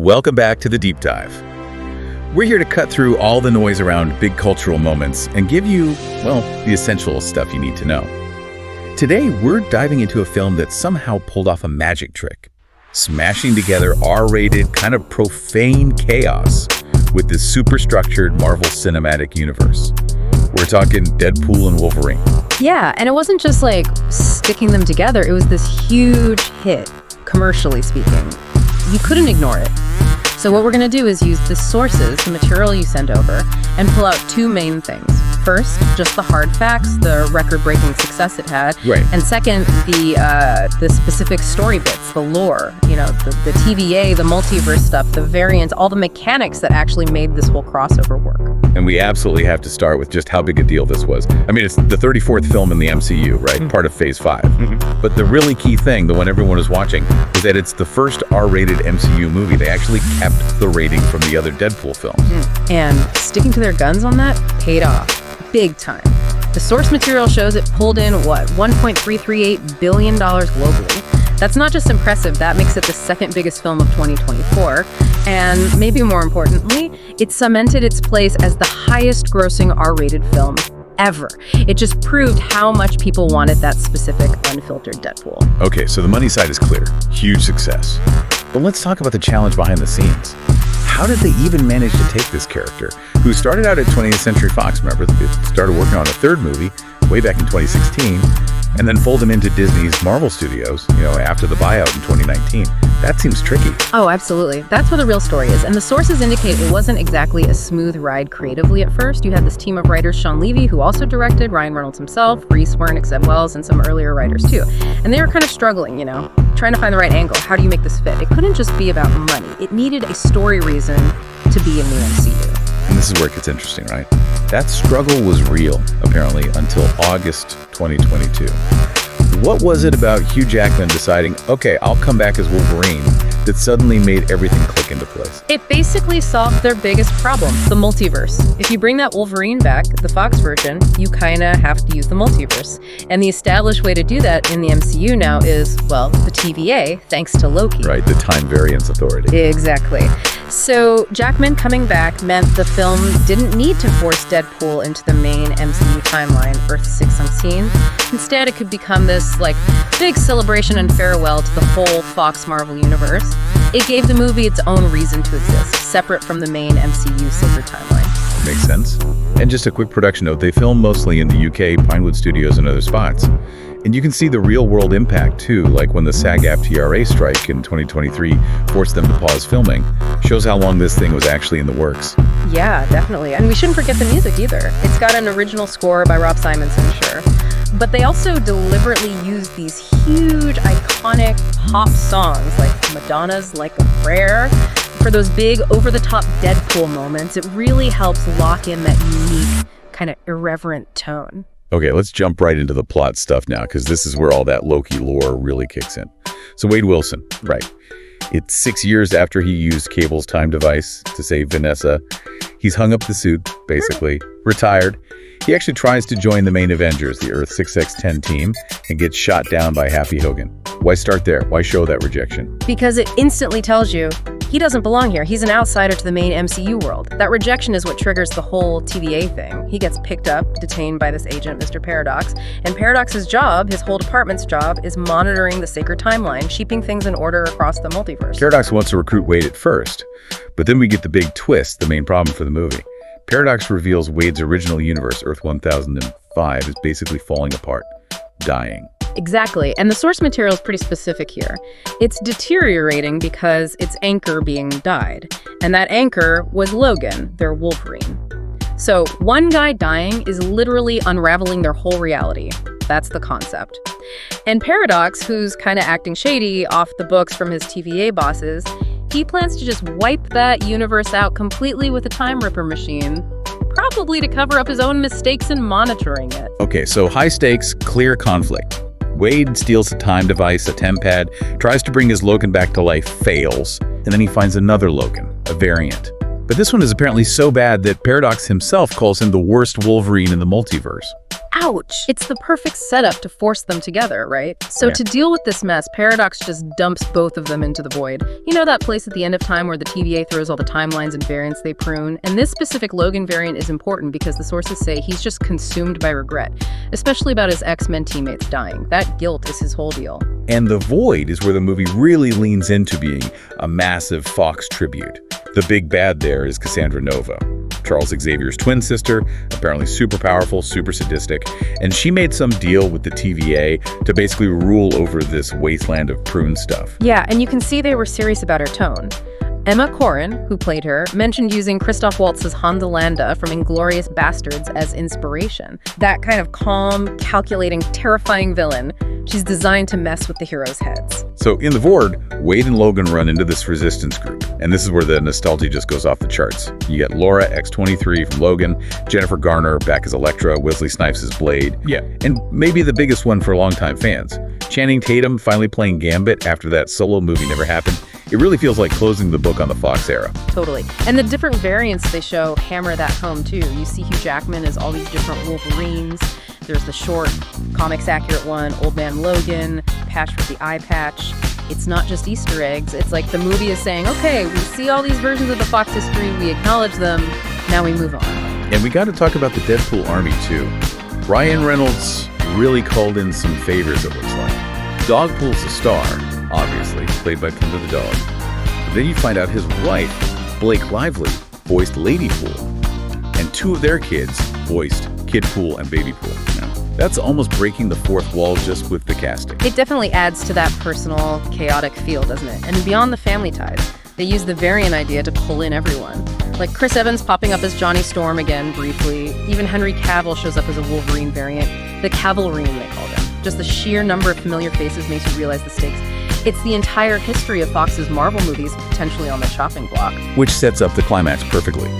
Welcome back to the Deep Dive. We're here to cut through all the noise around big cultural moments and give you, well, the essential stuff you need to know. Today, we're diving into a film that somehow pulled off a magic trick, smashing together R-rated, kind of profane chaos with this super-structured Marvel Cinematic Universe. We're talking Deadpool and Wolverine. Yeah, and it wasn't just like sticking them together, it was this huge hit, commercially speaking. You couldn't ignore it. So what we're going to do is use the sources, the material you send over, and pull out two main things. First, just the hard facts, the record-breaking success it had. Right. And second, the specific story bits, the lore, the TVA, the multiverse stuff, the variants, all the mechanics that actually made this whole crossover work. And we absolutely have to start with just how big a deal this was. I mean, it's the 34th film in the MCU, right? Mm-hmm. Part of Phase 5. Mm-hmm. But the really key thing, the one everyone is watching, is that it's the first R-rated MCU movie. They actually kept the rating from the other Deadpool films. Mm. And sticking to their guns on that paid off. Big time. The source material shows it pulled in, $1.338 billion globally. That's not just impressive, that makes it the second biggest film of 2024. And maybe more importantly, it cemented its place as the highest grossing R-rated film ever. It just proved how much people wanted that specific unfiltered Deadpool. Okay, so the money side is clear. Huge success. But let's talk about the challenge behind the scenes. How did they even manage to take this character, who started out at 20th Century Fox, remember? They started working on a third movie way back in 2016, and then fold him into Disney's Marvel Studios, after the buyout in 2019. That seems tricky. Oh, absolutely. That's where the real story is. And the sources indicate it wasn't exactly a smooth ride creatively at first. You had this team of writers, Sean Levy, who also directed, Ryan Reynolds himself, Reese Wernick, Zeb Wells, and some earlier writers too. And they were kind of struggling, trying to find the right angle. How do you make this fit? It couldn't just be about money. It needed a story reason to be in the MCU. And this is where it gets interesting, right? That struggle was real, apparently, until August 2022. What was it about Hugh Jackman deciding, okay, I'll come back as Wolverine, that suddenly made everything click into place? It basically solved their biggest problem, the multiverse. If you bring that Wolverine back, the Fox version, you kind of have to use the multiverse. And the established way to do that in the MCU now is, the TVA, thanks to Loki. Right, the Time Variance Authority. Exactly. So Jackman coming back meant the film didn't need to force Deadpool into the main MCU timeline, Earth 616. Instead, it could become this big celebration and farewell to the whole Fox Marvel universe. It gave the movie its own reason to exist, separate from the main MCU sacred timeline. Makes sense. And just a quick production note, they filmed mostly in the UK, Pinewood Studios, and other spots. And you can see the real-world impact, too, like when the SAG-AFTRA strike in 2023 forced them to pause filming. Shows how long this thing was actually in the works. Yeah, definitely. And we shouldn't forget the music, either. It's got an original score by Rob Simonson, sure. But they also deliberately used these huge, iconic pop songs, like Madonna's Like a Prayer. For those big, over-the-top Deadpool moments, it really helps lock in that unique, kind of irreverent tone. Okay, let's jump right into the plot stuff now, because this is where all that Loki lore really kicks in. So Wade Wilson, right. It's 6 years after he used Cable's time device to save Vanessa. He's hung up the suit, basically, retired. He actually tries to join the main Avengers, the Earth 6x10 team, and gets shot down by Happy Hogan. Why start there? Why show that rejection? Because it instantly tells you he doesn't belong here. He's an outsider to the main MCU world. That rejection is what triggers the whole TVA thing. He gets picked up, detained by this agent, Mr. Paradox, and Paradox's job, his whole department's job, is monitoring the sacred timeline, keeping things in order across the multiverse. Paradox wants to recruit Wade at first, but then we get the big twist, the main problem for the movie. Paradox reveals Wade's original universe, Earth 1005, is basically falling apart, dying. Exactly, and the source material is pretty specific here. It's deteriorating because its anchor being died, and that anchor was Logan, their Wolverine. So one guy dying is literally unraveling their whole reality. That's the concept. And Paradox, who's kind of acting shady off the books from his TVA bosses, he plans to just wipe that universe out completely with a Time Ripper machine, probably to cover up his own mistakes in monitoring it. Okay, so high stakes, clear conflict. Wade steals a time device, a tempad, tries to bring his Logan back to life, fails, and then he finds another Logan, a variant. But this one is apparently so bad that Paradox himself calls him the worst Wolverine in the multiverse. Ouch! It's the perfect setup to force them together, right? So to deal with this mess, Paradox just dumps both of them into the void. You know that place at the end of time where the TVA throws all the timelines and variants they prune? And this specific Logan variant is important because the sources say he's just consumed by regret, especially about his X-Men teammates dying. That guilt is his whole deal. And the void is where the movie really leans into being a massive Fox tribute. The big bad there is Cassandra Nova, Charles Xavier's twin sister, apparently super powerful, super sadistic, and she made some deal with the TVA to basically rule over this wasteland of prune stuff. Yeah, and you can see they were serious about her tone. Emma Corrin, who played her, mentioned using Christoph Waltz's Honda Landa from Inglourious Bastards as inspiration. That kind of calm, calculating, terrifying villain. She's designed to mess with the heroes' heads. So in the Void, Wade and Logan run into this resistance group, and this is where the nostalgia just goes off the charts. You get Laura, X-23 from Logan, Jennifer Garner back as Elektra, Wesley Snipes as Blade. Yeah. And maybe the biggest one for longtime fans, Channing Tatum finally playing Gambit after that solo movie never happened. It really feels like closing the book on the Fox era. Totally. And the different variants they show hammer that home too. You see Hugh Jackman as all these different Wolverines. There's the short, comics-accurate one, Old Man Logan, Patch with the eye patch. It's not just Easter eggs. It's like the movie is saying, okay, we see all these versions of the Fox history, we acknowledge them, now we move on. And we got to talk about the Deadpool army too. Ryan Reynolds really called in some favors, it looks like. Dogpool's a star, obviously, played by Plumber the dog. But then you find out his wife, Blake Lively, voiced Lady Pool, and two of their kids voiced Kid Pool and Baby Pool. Now, that's almost breaking the fourth wall just with the casting. It definitely adds to that personal, chaotic feel, doesn't it? And beyond the family ties, they use the variant idea to pull in everyone. Like Chris Evans popping up as Johnny Storm again, briefly. Even Henry Cavill shows up as a Wolverine variant. The Cavalrine, they called him. Just the sheer number of familiar faces makes you realize the stakes. It's the entire history of Fox's Marvel movies potentially on the chopping block. Which sets up the climax perfectly.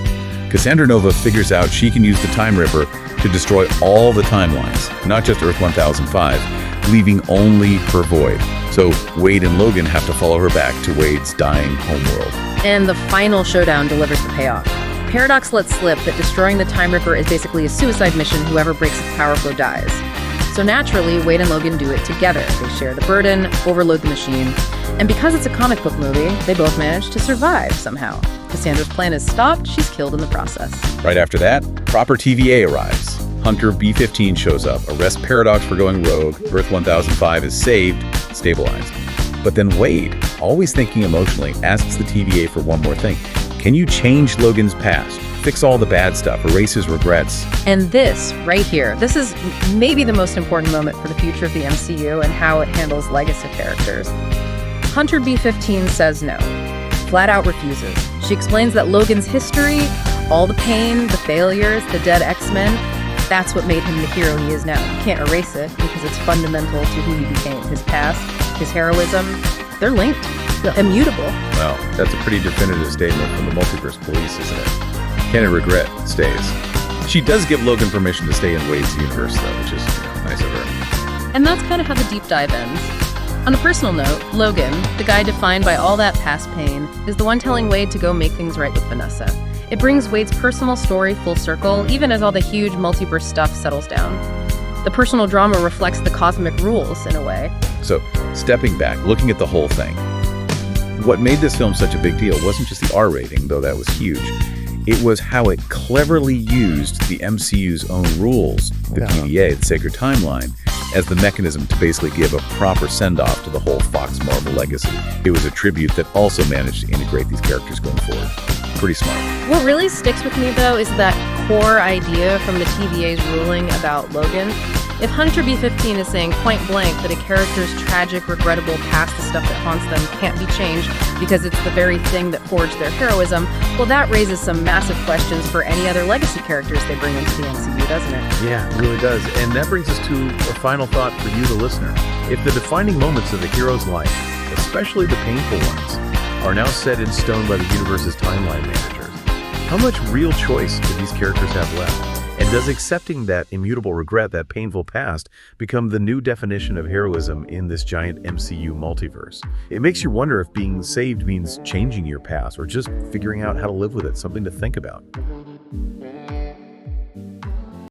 Cassandra Nova figures out she can use the Time Ripper to destroy all the timelines, not just Earth 1005, leaving only her void. So Wade and Logan have to follow her back to Wade's dying homeworld. And the final showdown delivers the payoff. Paradox lets slip that destroying the Time Ripper is basically a suicide mission. Whoever breaks its power flow dies. So naturally, Wade and Logan do it together. They share the burden, overload the machine. And because it's a comic book movie, they both manage to survive somehow. Cassandra's plan is stopped, she's killed in the process. Right after that, proper TVA arrives. Hunter B-15 shows up, arrests Paradox for going rogue, Earth 1005 is saved, stabilized. But then Wade, always thinking emotionally, asks the TVA for one more thing. Can you change Logan's past? Fix all the bad stuff, erase his regrets. And this, right here, this is maybe the most important moment for the future of the MCU and how it handles legacy characters. Hunter B-15 says no. Flat out refuses. She explains that Logan's history, all the pain, the failures, the dead X-Men, that's what made him the hero he is now. You can't erase it because it's fundamental to who he became. His past, his heroism, they're linked, immutable. Well, that's a pretty definitive statement from the multiverse police, isn't it? Can it regret stays. She does give Logan permission to stay in Wade's universe, though, which is nice of her. And that's kind of how the deep dive ends. On a personal note, Logan, the guy defined by all that past pain, is the one telling Wade to go make things right with Vanessa. It brings Wade's personal story full circle, even as all the huge multiverse stuff settles down. The personal drama reflects the cosmic rules, in a way. So, stepping back, looking at the whole thing, what made this film such a big deal wasn't just the R rating, though that was huge. It was how it cleverly used the MCU's own rules, the TVA, the Sacred Timeline, as the mechanism to basically give a proper send-off to the whole Fox Marvel legacy. It was a tribute that also managed to integrate these characters going forward. Pretty smart. What really sticks with me, though, is that core idea from the TVA's ruling about Logan. If Hunter B-15 is saying point blank that a character's tragic, regrettable past, the stuff that haunts them, can't be changed because it's the very thing that forged their heroism, well, that raises some massive questions for any other legacy characters they bring into the MCU, doesn't it? Yeah, it really does. And that brings us to a final thought for you, the listener. If the defining moments of the hero's life, especially the painful ones, are now set in stone by the universe's timeline managers, how much real choice do these characters have left? And does accepting that immutable regret, that painful past, become the new definition of heroism in this giant MCU multiverse? It makes you wonder if being saved means changing your past or just figuring out how to live with it, something to think about.